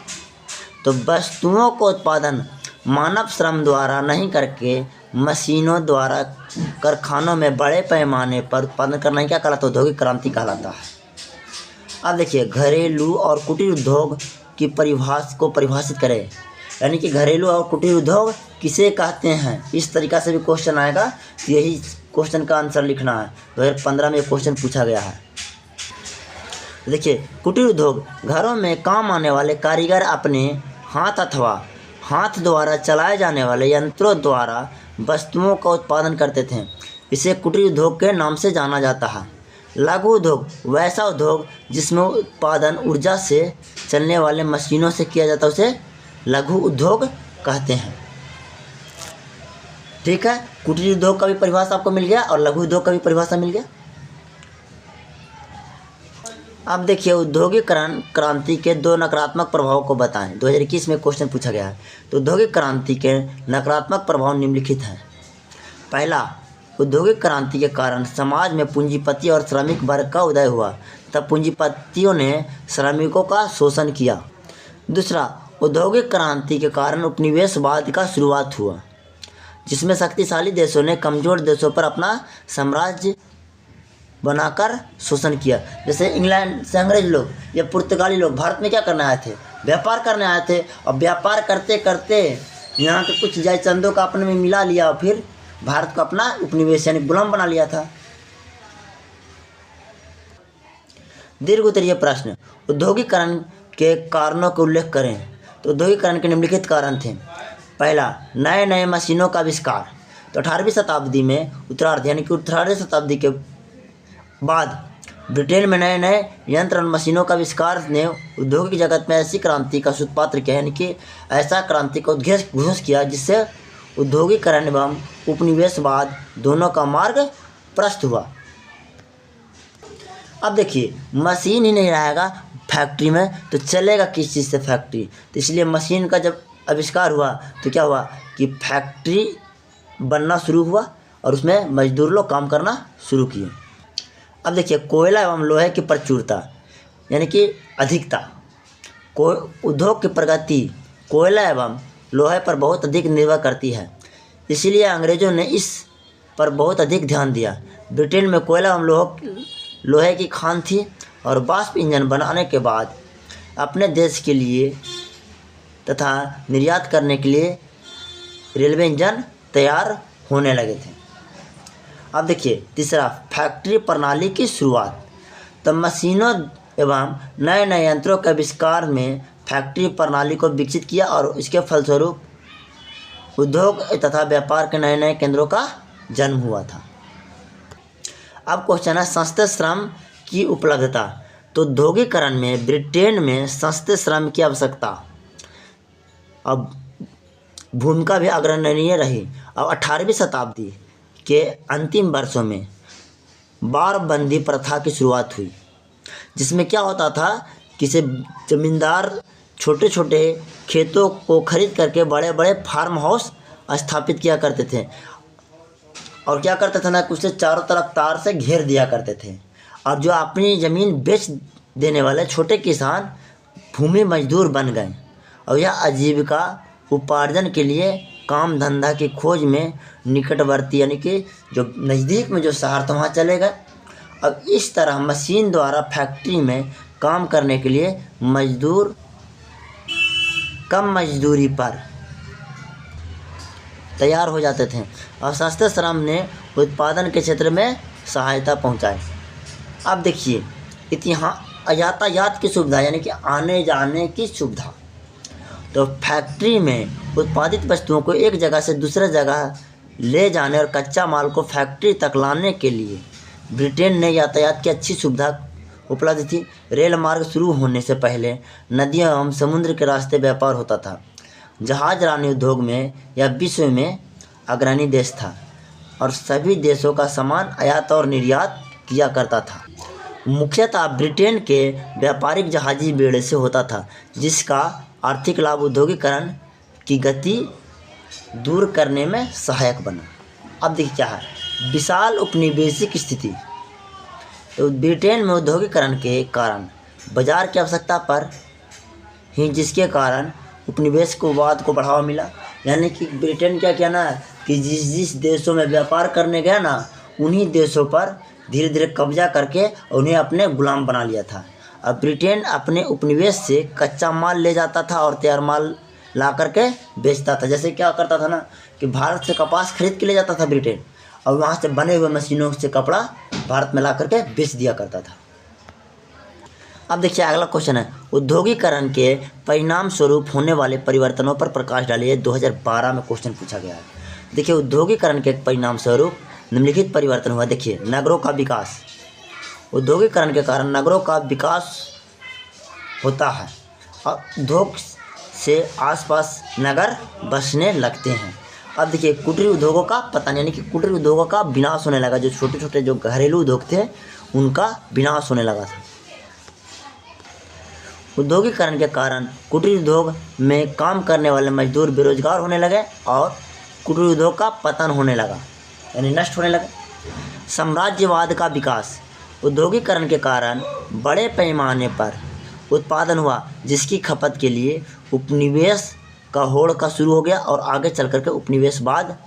[SPEAKER 1] तो वस्तुओं को उत्पादन मानव श्रम द्वारा नहीं करके मशीनों द्वारा कारखानों में बड़े पैमाने पर उत्पादन करना ही क्या कहलाता है? औद्योगिक क्रांति कहलाता है। अब देखिए, घरेलू और कुटीर उद्योग की परिभाषा को परिभाषित करें, यानी कि घरेलू और कुटीर उद्योग किसे कहते हैं? इस तरीक़ा से भी क्वेश्चन आएगा, तो यही क्वेश्चन का आंसर लिखना है। 2015 में क्वेश्चन पूछा गया है। देखिए, कुटीर उद्योग घरों में काम आने वाले कारीगर अपने हाथ अथवा हाथ द्वारा चलाए जाने वाले यंत्रों द्वारा वस्तुओं का उत्पादन करते थे। इसे कुटीर उद्योग के नाम से जाना जाता है। लघु उद्योग वैसा उद्योग जिसमें उत्पादन ऊर्जा से चलने वाले मशीनों से किया जाता है, उसे लघु उद्योग कहते हैं। ठीक है, कुटीर उद्योग का भी परिभाषा आपको मिल गया और लघु उद्योग का भी परिभाषा मिल गया। अब देखिए, औद्योगिकरण क्रांति के 2 नकारात्मक प्रभावों को बताएं। 2021 में क्वेश्चन पूछा गया है। तो औद्योगिक क्रांति के नकारात्मक प्रभाव निम्नलिखित हैं। पहला, औद्योगिक क्रांति के कारण समाज में पूंजीपति और श्रमिक वर्ग का उदय हुआ, तब पूंजीपतियों ने श्रमिकों का शोषण किया। दूसरा, औद्योगिक क्रांति के कारण उपनिवेशवाद का शुरुआत हुआ, जिसमें शक्तिशाली देशों ने कमज़ोर देशों पर अपना साम्राज्य बनाकर शोषण किया। जैसे इंग्लैंड से अंग्रेज लोग या पुर्तगाली लोग भारत में क्या करने आए थे? व्यापार करने आए थे, और व्यापार करते करते यहाँ के कुछ जायचंदों का अपने में मिला लिया और फिर भारत को अपना उपनिवेश यानी गुलाम बना लिया था। दीर्घ उत्तरीय प्रश्न, औद्योगिकरण के कारणों का उल्लेख करें। तो औद्योगिकरण के निम्नलिखित कारण थे। पहला, नए नए मशीनों का आविष्कार। तो 18वीं शताब्दी में उत्तरार्ध यानी कि 18वीं शताब्दी के बाद ब्रिटेन में नए नए यंत्र और मशीनों का आविष्कार ने औद्योगिक जगत में ऐसी क्रांति का सूत्रपात किया, यानी कि ऐसा क्रांति का उद्घोष किया जिससे औद्योगिकरण एवं उपनिवेशवाद दोनों का मार्ग प्रशस्त हुआ। अब देखिए, मशीन ही नहीं रहेगा फैक्ट्री में तो चलेगा किस चीज़ से फैक्ट्री? तो इसलिए मशीन का जब आविष्कार हुआ तो क्या हुआ कि फैक्ट्री बनना शुरू हुआ और उसमें मजदूर लोग काम करना शुरू किए। अब देखिए, कोयला एवं लोहे की प्रचुरता यानी कि अधिकता। उद्योग की प्रगति कोयला एवं लोहे पर बहुत अधिक निर्भर करती है, इसलिए अंग्रेज़ों ने इस पर बहुत अधिक ध्यान दिया। ब्रिटेन में कोयला एवं लोहे की खान थी और वाष्प इंजन बनाने के बाद अपने देश के लिए तथा निर्यात करने के लिए रेलवे इंजन तैयार होने लगे थे। अब देखिए, तीसरा, फैक्ट्री प्रणाली की शुरुआत। तो मशीनों एवं नए नए यंत्रों के आविष्कार में फैक्ट्री प्रणाली को विकसित किया और इसके फलस्वरूप उद्योग तथा व्यापार के नए नए केंद्रों का जन्म हुआ था। अब क्वेश्चन है संस्थित श्रम की उपलब्धता। तो औद्योगिकरण में ब्रिटेन में संस्थित श्रम की आवश्यकता अब भूमिका भी अग्रगण्य रही। अब 18वीं शताब्दी के अंतिम वर्षों में बारबंदी प्रथा की शुरुआत हुई, जिसमें क्या होता था कि से जमींदार छोटे छोटे खेतों को खरीद करके बड़े बड़े फार्म हाउस स्थापित किया करते थे और क्या करते थे ना कि उसे चारों तरफ तार से घेर दिया करते थे। और जो अपनी ज़मीन बेच देने वाले छोटे किसान भूमि मजदूर बन गए और यह आजीविका उपार्जन के लिए काम धंधा की खोज में निकटवर्ती यानी कि जो नज़दीक में जो शहर था वहाँ चले गए। अब इस तरह मशीन द्वारा फैक्ट्री में काम करने के लिए मजदूर कम मजदूरी पर तैयार हो जाते थे और सस्ते श्रम ने उत्पादन के क्षेत्र में सहायता पहुंचाई। अब देखिए यातायात की सुविधा यानी कि आने जाने की सुविधा। तो फैक्ट्री में उत्पादित वस्तुओं को एक जगह से दूसरे जगह ले जाने और कच्चा माल को फैक्ट्री तक लाने के लिए ब्रिटेन ने यातायात की अच्छी सुविधा उपलब्ध थी। रेल मार्ग शुरू होने से पहले नदियों एवं समुद्र के रास्ते व्यापार होता था। जहाजरानी उद्योग में यह विश्व में अग्रणी देश था और सभी देशों का सामान आयात और निर्यात किया करता था। मुख्यतः ब्रिटेन के व्यापारिक जहाजी बेड़े से होता था, जिसका आर्थिक लाभ औद्योगिकरण की गति दूर करने में सहायक बना। अब देखिए क्या है विशाल उपनिवेशिक स्थिति। तो ब्रिटेन में औद्योगिकरण के कारण बाजार की आवश्यकता पर ही जिसके कारण उपनिवेशवाद को बढ़ावा मिला। यानी कि ब्रिटेन क्या किया ना कि जिस देशों में व्यापार करने गया ना उन्हीं देशों पर धीरे धीरे कब्जा करके उन्हें अपने गुलाम बना लिया था। अब ब्रिटेन अपने उपनिवेश से कच्चा माल ले जाता था और तैयार माल ला करके बेचता था। जैसे क्या करता था ना कि भारत से कपास खरीद के ले जाता था ब्रिटेन और वहाँ से बने हुए मशीनों से कपड़ा भारत में ला करके बेच दिया करता था। अब देखिए अगला क्वेश्चन है औद्योगिकरण के परिणाम स्वरूप होने वाले परिवर्तनों पर प्रकाश डालिए। 2012 में क्वेश्चन पूछा गया है। देखिए औद्योगिकरण के परिणाम स्वरूप निम्नलिखित परिवर्तन हुआ। देखिए नगरों का विकास। औद्योगिकरण के कारण नगरों का विकास होता है और उद्योग से आसपास नगर बसने लगते हैं। अब देखिए कुटीर उद्योगों का पतन यानी कि कुटीर उद्योगों का विनाश होने लगा। जो छोटे छोटे जो घरेलू उद्योग थे उनका विनाश होने लगा था। औद्योगिकरण के कारण कुटीर उद्योग में काम करने वाले मजदूर बेरोजगार होने लगे और कुटीर उद्योग का पतन होने लगा यानी नष्ट होने लगा। साम्राज्यवाद का विकास। औद्योगिकरण के कारण बड़े पैमाने पर उत्पादन हुआ, जिसकी खपत के लिए उपनिवेश का होड़ का शुरू हो गया और आगे चल कर के उपनिवेशवाद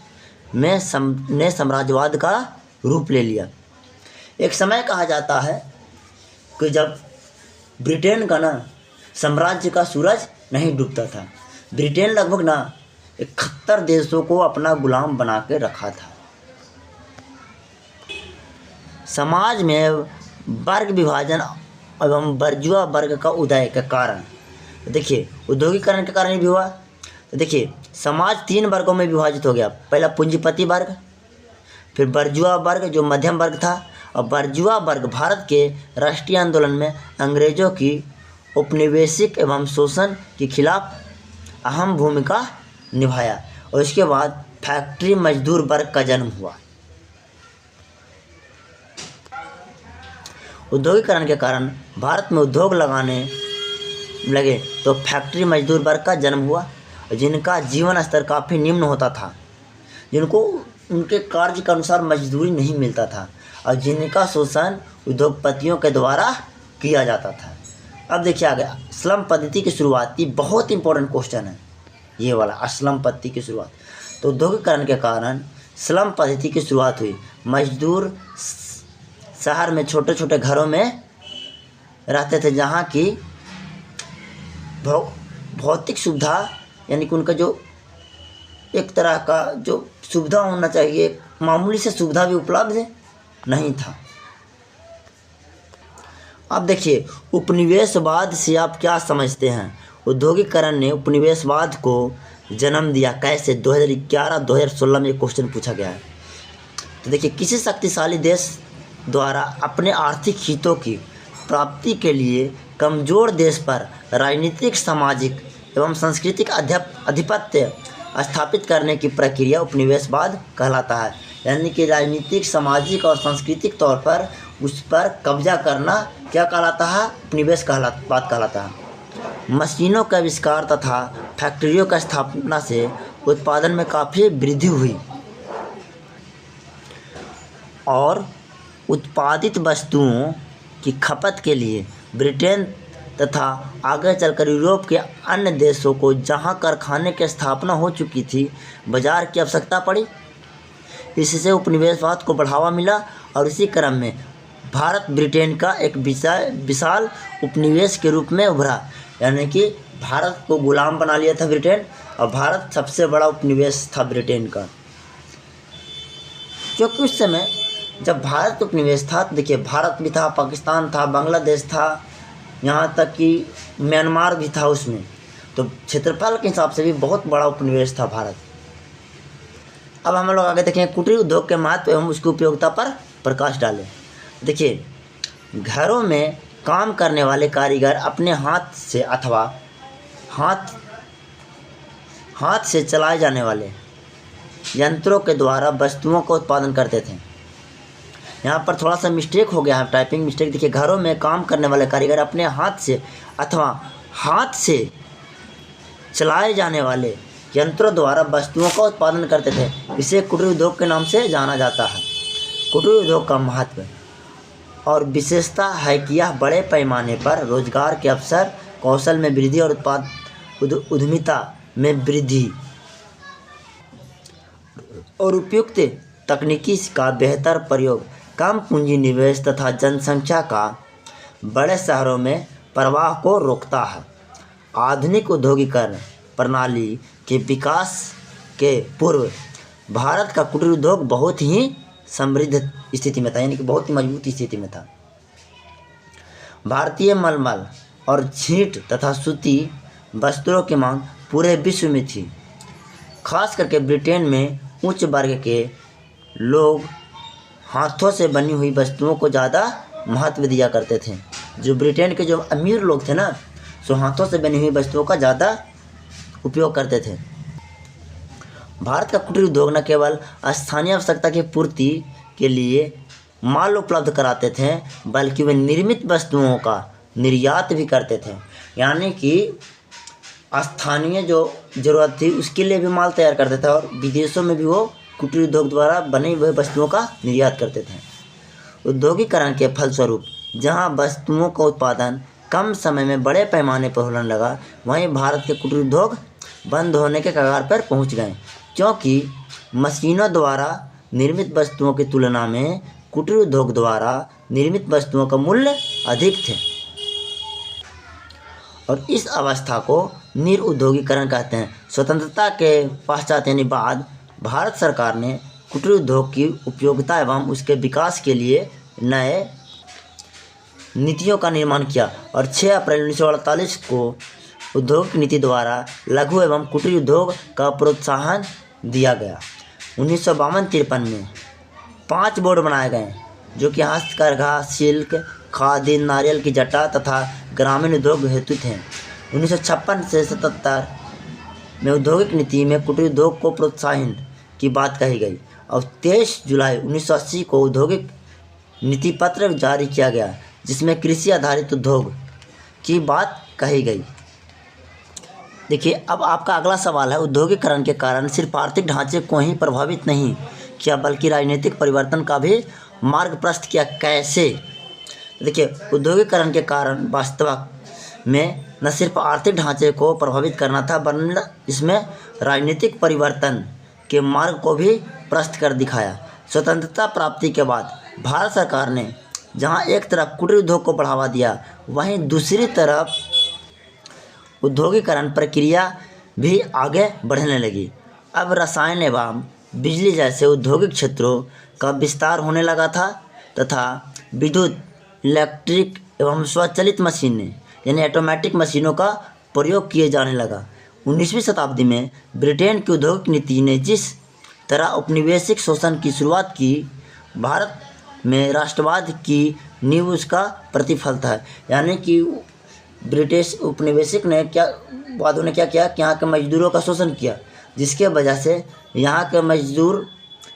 [SPEAKER 1] में साम्राज्यवाद का रूप ले लिया। एक समय कहा जाता है कि जब ब्रिटेन का ना साम्राज्य का सूरज नहीं डूबता था। ब्रिटेन लगभग ना 71 देशों को अपना गुलाम बना के रखा था। समाज में वर्ग विभाजन एवं बर्जुआ वर्ग का उदय के कारण देखिए औद्योगिकरण के कारण भी हुआ। तो देखिए समाज 3 वर्गों में विभाजित हो गया। पहला पूंजीपति वर्ग, फिर बर्जुआ वर्ग जो मध्यम वर्ग था, और बर्जुआ वर्ग भारत के राष्ट्रीय आंदोलन में अंग्रेजों की औपनिवेशिक एवं शोषण के खिलाफ अहम भूमिका निभाया। और इसके बाद फैक्ट्री मजदूर वर्ग का जन्म हुआ। औद्योगिकरण के कारण भारत में उद्योग लगाने लगे तो फैक्ट्री मजदूर वर्ग का जन्म हुआ, जिनका जीवन स्तर काफ़ी निम्न होता था, जिनको उनके कार्य के अनुसार मजदूरी नहीं मिलता था और जिनका शोषण उद्योगपतियों के द्वारा किया जाता था। अब देखिए आगे स्लम पद्धति की शुरुआत। ये बहुत इंपॉर्टेंट क्वेश्चन है ये वाला, स्लम पद्धति की शुरुआत। तो औद्योगिकरण के कारण स्लम पद्धति की शुरुआत हुई। मजदूर शहर में छोटे छोटे घरों में रहते थे, जहाँ की भौतिक सुविधा यानी कि उनका जो एक तरह का जो सुविधा होना चाहिए, मामूली से सुविधा भी उपलब्ध नहीं था। अब देखिए उपनिवेशवाद से आप क्या समझते हैं। औद्योगिकरण ने उपनिवेशवाद को जन्म दिया कैसे? 2011-2016 में क्वेश्चन पूछा गया है। तो देखिए, किसी शक्तिशाली देश द्वारा अपने आर्थिक हितों की प्राप्ति के लिए कमज़ोर देश पर राजनीतिक, सामाजिक एवं सांस्कृतिक आधिपत्य स्थापित करने की प्रक्रिया उपनिवेशवाद कहलाता है। यानी कि राजनीतिक, सामाजिक और सांस्कृतिक तौर पर उस पर कब्जा करना क्या कहलाता है? उपनिवेशवाद कहलाता है। मशीनों का आविष्कार तथा फैक्ट्रियों का स्थापना से उत्पादन में काफ़ी वृद्धि हुई और उत्पादित वस्तुओं की खपत के लिए ब्रिटेन तथा आगे चलकर यूरोप के अन्य देशों को, जहां कारखाने की स्थापना हो चुकी थी, बाजार की आवश्यकता पड़ी। इससे उपनिवेशवाद को बढ़ावा मिला और इसी क्रम में भारत ब्रिटेन का एक विशाल उपनिवेश के रूप में उभरा। यानी कि भारत को गुलाम बना लिया था ब्रिटेन और भारत सबसे बड़ा उपनिवेश था ब्रिटेन का। क्योंकि उस समय जब भारत उपनिवेश था, तो देखिए, भारत भी था, पाकिस्तान था, बांग्लादेश था, यहाँ तक कि म्यांमार भी था उसमें। तो क्षेत्रफल के हिसाब से भी बहुत बड़ा उपनिवेश था भारत। अब हम लोग आगे देखें कुटीर उद्योग के महत्व एवं उसकी उपयोगिता पर प्रकाश डालें। देखिए, घरों में काम करने वाले कारीगर अपने हाथ से अथवा हाथ से चलाए जाने वाले यंत्रों के द्वारा वस्तुओं का उत्पादन करते थे। यहाँ पर थोड़ा सा मिस्टेक हो गया है, टाइपिंग मिस्टेक। देखिए, घरों में काम करने वाले कारीगर अपने हाथ से अथवा हाथ से चलाए जाने वाले यंत्रों द्वारा वस्तुओं का उत्पादन करते थे। इसे कुटीर उद्योग के नाम से जाना जाता है। कुटीर उद्योग का महत्व और विशेषता है कि यह बड़े पैमाने पर रोजगार के अवसर, कौशल में वृद्धि और उद्यमिता में वृद्धि और उपयुक्त तकनीकी का बेहतर प्रयोग, कम पूंजी निवेश तथा जनसंख्या का बड़े शहरों में प्रवाह को रोकता है। आधुनिक औद्योगिकरण प्रणाली के विकास के पूर्व भारत का कुटीर उद्योग बहुत ही समृद्ध स्थिति में था, यानी कि बहुत ही मजबूत स्थिति में था। भारतीय मलमल और छींट तथा सूती वस्त्रों की मांग पूरे विश्व में थी। खास करके ब्रिटेन में उच्च वर्ग के लोग हाथों से बनी हुई वस्तुओं को ज़्यादा महत्व दिया करते थे। जो ब्रिटेन के जो अमीर लोग थे ना, सो हाथों से बनी हुई वस्तुओं का ज़्यादा उपयोग करते थे। भारत का कुटीर उद्योग न केवल स्थानीय आवश्यकता की पूर्ति के लिए माल उपलब्ध कराते थे, बल्कि वे निर्मित वस्तुओं का निर्यात भी करते थे। यानी कि स्थानीय जो ज़रूरत थी उसके लिए भी माल तैयार करते थे और विदेशों में भी वो कुटीर उद्योग द्वारा बनी हुई वस्तुओं का निर्यात करते थे। औद्योगिकरण के फलस्वरूप जहां वस्तुओं का उत्पादन कम समय में बड़े पैमाने पर होने लगा, वहीं भारत के कुटीर उद्योग बंद होने के कगार पर पहुंच गए, क्योंकि मशीनों द्वारा निर्मित वस्तुओं की तुलना में कुटीर उद्योग द्वारा निर्मित वस्तुओं का मूल्य अधिक थे। और इस अवस्था को निरुद्योगीकरण कहते हैं। स्वतंत्रता के पश्चात यानी बाद भारत सरकार ने कुटीर उद्योग की उपयोगिता एवं उसके विकास के लिए नए नीतियों का निर्माण किया और 6 अप्रैल 1948 को उद्योग नीति द्वारा लघु एवं कुटीर उद्योग का प्रोत्साहन दिया गया। 1952-53 में 5 बोर्ड बनाए गए जो कि हस्तकरघा, सिल्क, खादी, नारियल की जटा तथा ग्रामीण उद्योग हेतु थे। 1956 से 77 में औद्योगिक नीति में कुटीर उद्योग को प्रोत्साहन की बात कही गई और 23 जुलाई 1980 को औद्योगिक नीति पत्र जारी किया गया जिसमें कृषि आधारित उद्योग की बात कही गई। देखिए, अब आपका अगला सवाल है, औद्योगिकरण के कारण सिर्फ आर्थिक ढांचे को ही प्रभावित नहीं किया बल्कि राजनीतिक परिवर्तन का भी मार्ग प्रशस्त किया। कैसे? देखिए, औद्योगिकरण के कारण वास्तव में न सिर्फ आर्थिक ढांचे को प्रभावित करना था वरन इसमें राजनीतिक परिवर्तन के मार्ग को भी प्रशस्त कर दिखाया। स्वतंत्रता प्राप्ति के बाद भारत सरकार ने जहां एक तरफ कुटीर उद्योग को बढ़ावा दिया, वहीं दूसरी तरफ औद्योगिकरण प्रक्रिया भी आगे बढ़ने लगी। अब रसायन एवं बिजली जैसे औद्योगिक क्षेत्रों का विस्तार होने लगा था तथा विद्युत, इलेक्ट्रिक एवं स्वचालित मशीनें यानी ऑटोमेटिक मशीनों का प्रयोग किए जाने लगा। 19वीं शताब्दी में ब्रिटेन की औद्योगिक नीति ने जिस तरह औपनिवेशिक शोषण की शुरुआत की, भारत में राष्ट्रवाद की नींव उसका प्रतिफल था। यानी कि ब्रिटिश औपनिवेशिक ने वादियों ने क्या किया कि यहाँ के मजदूरों का शोषण किया, जिसके वजह से यहाँ के मजदूर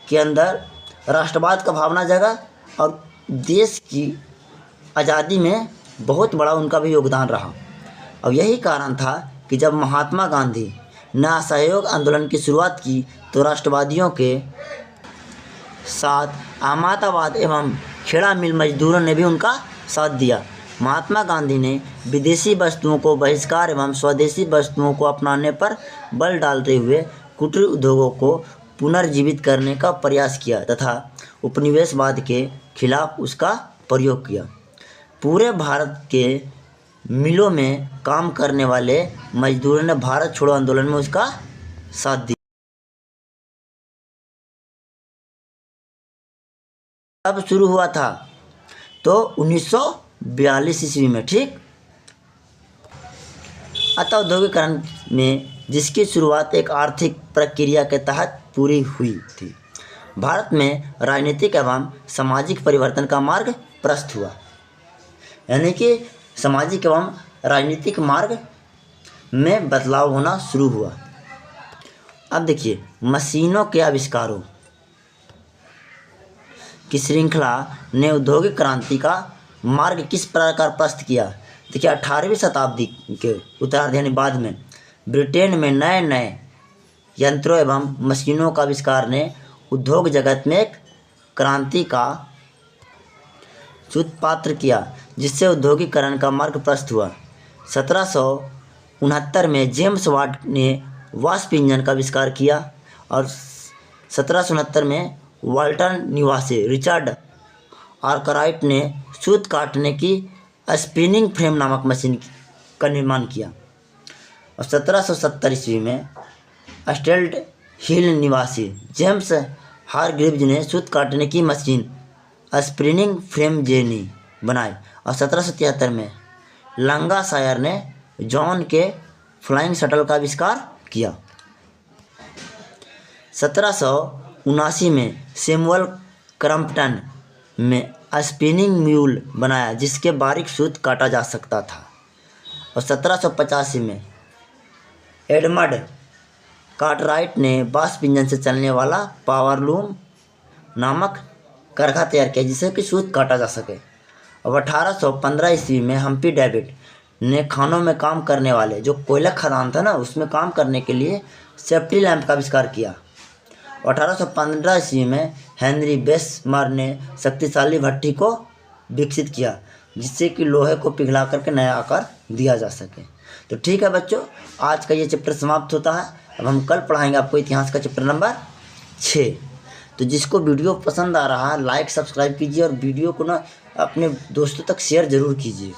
[SPEAKER 1] के अंदर राष्ट्रवाद का भावना जगा और देश की आज़ादी में बहुत बड़ा उनका भी योगदान रहा। और यही कारण था कि जब महात्मा गांधी ने असहयोग आंदोलन की शुरुआत की तो राष्ट्रवादियों के साथ अहमदाबाद एवं खेड़ा मिल मजदूरों ने भी उनका साथ दिया। महात्मा गांधी ने विदेशी वस्तुओं को बहिष्कार एवं स्वदेशी वस्तुओं को अपनाने पर बल डालते हुए कुटीर उद्योगों को पुनर्जीवित करने का प्रयास किया तथा उपनिवेशवाद के खिलाफ उसका प्रयोग किया। पूरे भारत के मिलों में काम करने वाले मजदूरों ने भारत छोड़ो आंदोलन में उसका साथ दिया। अब शुरू हुआ था तो 1942 ईस्वी में, ठीक। अतः औद्योगिकरण में जिसकी शुरुआत एक आर्थिक प्रक्रिया के तहत पूरी हुई थी, भारत में राजनीतिक एवं सामाजिक परिवर्तन का मार्ग प्रशस्त हुआ। यानी कि सामाजिक एवं राजनीतिक मार्ग में बदलाव होना शुरू हुआ। अब देखिए, मशीनों के आविष्कारों की श्रृंखला ने औद्योगिक क्रांति का मार्ग किस प्रकार प्रशस्त किया। देखिए, 18वीं शताब्दी के उत्तरार्ध यानी बाद में ब्रिटेन में नए नए यंत्रों एवं मशीनों का आविष्कार ने उद्योग जगत में एक क्रांति का सूत्रपात किया, जिससे औद्योगिकरण का मार्ग प्रशस्त हुआ। 1769 में जेम्स वाट ने वाष्प इंजन का आविष्कार किया और 1769 में वाल्टन निवासी रिचर्ड आर्कराइट ने सूत काटने की स्पिनिंग फ्रेम नामक मशीन का निर्माण किया। और 1770 ईस्वी में स्टेल्ड हिल निवासी जेम्स हारग्रीव्स ने सूत काटने की मशीन स्पिनिंग फ्रेम जेनी बनाई। और 1773 में लंकाशायर ने जॉन के फ्लाइंग शटल का आविष्कार किया। 1779 में सैमुअल क्रम्पटन में स्पिनिंग म्यूल बनाया, जिसके बारीक सूत काटा जा सकता था। और 1785 में एडमंड कार्टराइट ने वाष्प इंजन से चलने वाला पावरलूम नामक करघा तैयार किया, जिससे कि सूत काटा जा सके। और 1815 ईस्वी में हम्पी डेविड ने खानों में काम करने वाले, जो कोयला खदान था ना, उसमें काम करने के लिए सेफ्टी लैंप का आविष्कार किया। 1815 ईस्वी में हेनरी बेसमर ने शक्तिशाली भट्ठी को विकसित किया, जिससे कि लोहे को पिघला करके नया आकार दिया जा सके। तो ठीक है बच्चों, आज का ये चैप्टर समाप्त होता है। अब हम कल पढ़ाएंगे आपको इतिहास का चैप्टर नंबर 6। तो जिसको वीडियो पसंद आ रहा है लाइक सब्सक्राइब कीजिए और वीडियो को ना अपने दोस्तों तक शेयर ज़रूर कीजिए।